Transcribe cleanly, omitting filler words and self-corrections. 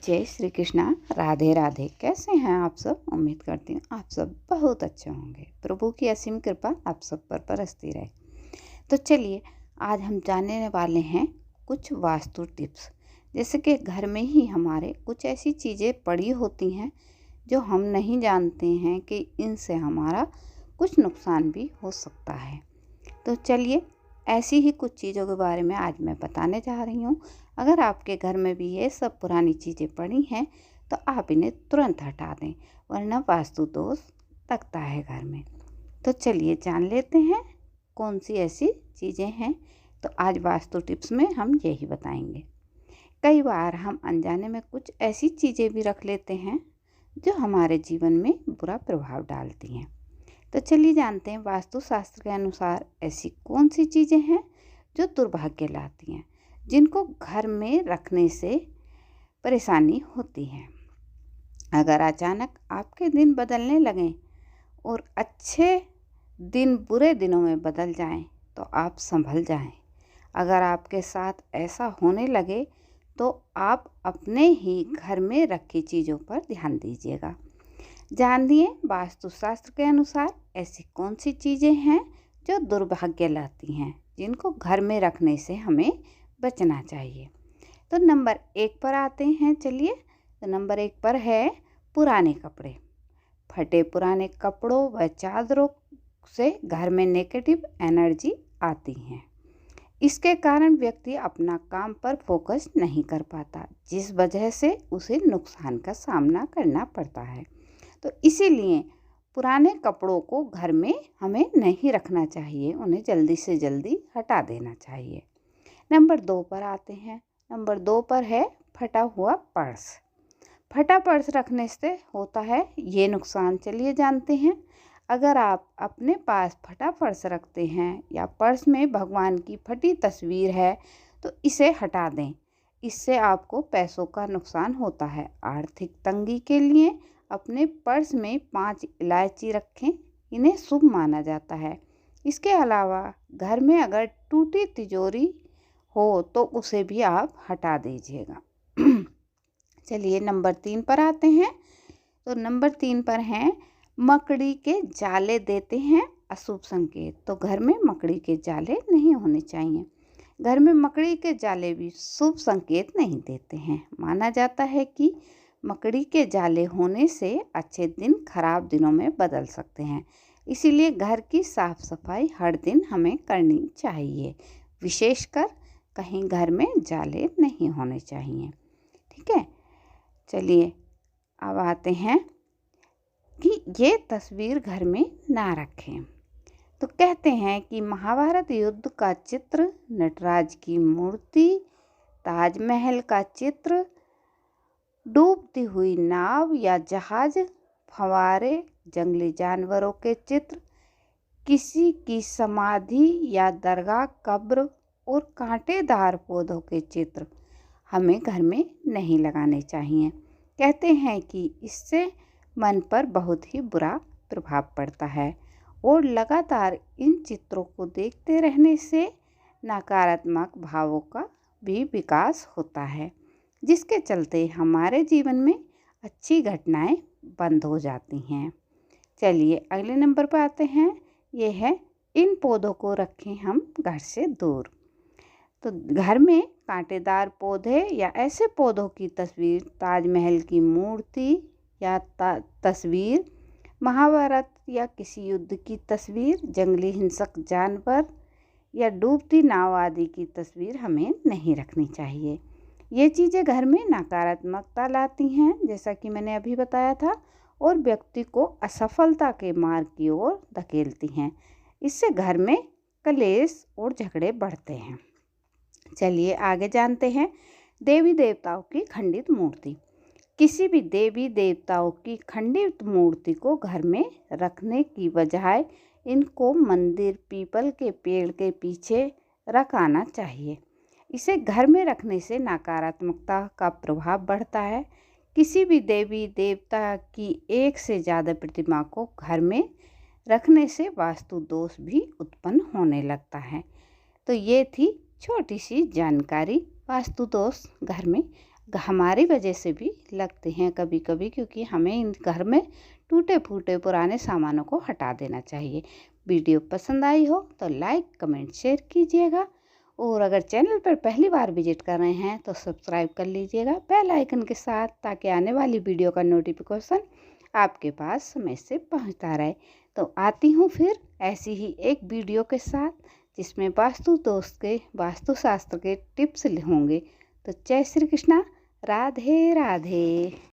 जय श्री कृष्णा। राधे राधे। कैसे हैं आप सब? उम्मीद करती हूँ आप सब बहुत अच्छे होंगे। प्रभु की असीम कृपा आप सब पर बरसती रहे। तो चलिए आज हम जानने वाले हैं कुछ वास्तु टिप्स। जैसे कि घर में ही हमारे कुछ ऐसी चीज़ें पड़ी होती हैं जो हम नहीं जानते हैं कि इनसे हमारा कुछ नुकसान भी हो सकता है। तो चलिए ऐसी ही कुछ चीज़ों के बारे में आज मैं बताने जा रही हूँ। अगर आपके घर में भी ये सब पुरानी चीज़ें पड़ी हैं तो आप इन्हें तुरंत हटा दें, वरना वास्तु दोष लगता है घर में। तो चलिए जान लेते हैं कौन सी ऐसी चीज़ें हैं। तो आज वास्तु टिप्स में हम यही बताएंगे। कई बार हम अनजाने में कुछ ऐसी चीज़ें भी रख लेते हैं जो हमारे जीवन में बुरा प्रभाव डालती हैं। तो चलिए जानते हैं वास्तुशास्त्र के अनुसार ऐसी कौन सी चीज़ें हैं जो दुर्भाग्य लाती हैं, जिनको घर में रखने से परेशानी होती है। अगर अचानक आपके दिन बदलने लगें और अच्छे दिन बुरे दिनों में बदल जाएं, तो आप संभल जाएं। अगर आपके साथ ऐसा होने लगे तो आप अपने ही घर में रखी चीज़ों पर ध्यान दीजिएगा। जानिए वास्तुशास्त्र के अनुसार ऐसी कौन सी चीज़ें हैं जो दुर्भाग्य लाती हैं, जिनको घर में रखने से हमें बचना चाहिए। तो नंबर 1 पर आते हैं। चलिए तो नंबर 1 पर है पुराने कपड़े। फटे पुराने कपड़ों व चादरों से घर में नेगेटिव एनर्जी आती है। इसके कारण व्यक्ति अपना काम पर फोकस नहीं कर पाता, जिस वजह से उसे नुकसान का सामना करना पड़ता है। तो इसीलिए पुराने कपड़ों को घर में हमें नहीं रखना चाहिए, उन्हें जल्दी से जल्दी हटा देना चाहिए। नंबर 2 पर आते हैं। नंबर 2 पर है फटा हुआ पर्स। फटा पर्स रखने से होता है ये नुकसान। चलिए जानते हैं। अगर आप अपने पास फटा पर्स रखते हैं या पर्स में भगवान की फटी तस्वीर है तो इसे हटा दें। इससे आपको पैसों का नुकसान होता है। आर्थिक तंगी के लिए अपने पर्स में 5 इलायची रखें, इन्हें शुभ माना जाता है। इसके अलावा घर में अगर टूटी तिजोरी हो तो उसे भी आप हटा दीजिएगा। चलिए नंबर 3 पर आते हैं। तो नंबर 3 पर हैं मकड़ी के जाले देते हैं अशुभ संकेत। तो घर में मकड़ी के जाले नहीं होने चाहिए। घर में मकड़ी के जाले भी शुभ संकेत नहीं देते हैं। माना जाता है कि मकड़ी के जाले होने से अच्छे दिन खराब दिनों में बदल सकते हैं। इसीलिए घर की साफ सफाई हर दिन हमें करनी चाहिए। विशेषकर कहीं घर में जाले नहीं होने चाहिए। ठीक है। चलिए अब आते हैं कि ये तस्वीर घर में ना रखें। तो कहते हैं कि महाभारत युद्ध का चित्र, नटराज की मूर्ति, ताजमहल का चित्र, डूबती हुई नाव या जहाज, फव्वारे, जंगली जानवरों के चित्र, किसी की समाधि या दरगाह, कब्र और कांटेदार पौधों के चित्र हमें घर में नहीं लगाने चाहिए। कहते हैं कि इससे मन पर बहुत ही बुरा प्रभाव पड़ता है और लगातार इन चित्रों को देखते रहने से नकारात्मक भावों का भी विकास होता है, जिसके चलते हमारे जीवन में अच्छी घटनाएं बंद हो जाती हैं। चलिए अगले नंबर पर आते हैं। ये है इन पौधों को रखें हम घर से दूर। तो घर में कांटेदार पौधे या ऐसे पौधों की तस्वीर, ताजमहल की मूर्ति या तस्वीर, महाभारत या किसी युद्ध की तस्वीर, जंगली हिंसक जानवर या डूबती नाव आदि की तस्वीर हमें नहीं रखनी चाहिए। ये चीज़ें घर में नकारात्मकता लाती हैं, जैसा कि मैंने अभी बताया था, और व्यक्ति को असफलता के मार्ग की ओर धकेलती हैं। इससे घर में कलेश और झगड़े बढ़ते हैं। चलिए आगे जानते हैं। देवी देवताओं की खंडित मूर्ति। किसी भी देवी देवताओं की खंडित मूर्ति को घर में रखने की बजाय इनको मंदिर, पीपल के पेड़ के पीछे रख आना चाहिए। इसे घर में रखने से नकारात्मकता का प्रभाव बढ़ता है। किसी भी देवी देवता की एक से ज़्यादा प्रतिमा को घर में रखने से वास्तु दोष भी उत्पन्न होने लगता है। तो ये थी छोटी सी जानकारी वास्तु दोष घर में। हमारी वजह से भी लगते हैं कभी कभी, क्योंकि हमें इन घर में टूटे फूटे पुराने सामानों को हटा देना चाहिए। वीडियो पसंद आई हो तो लाइक कमेंट शेयर कीजिएगा, और अगर चैनल पर पहली बार विजिट कर रहे हैं तो सब्सक्राइब कर लीजिएगा बेल आइकन के साथ, ताकि आने वाली वीडियो का नोटिफिकेशन आपके पास समय से पहुंचता रहे। तो आती हूँ फिर ऐसी ही एक वीडियो के साथ, जिसमें वास्तुशास्त्र के टिप्स होंगे। तो जय श्री कृष्णा, राधे राधे।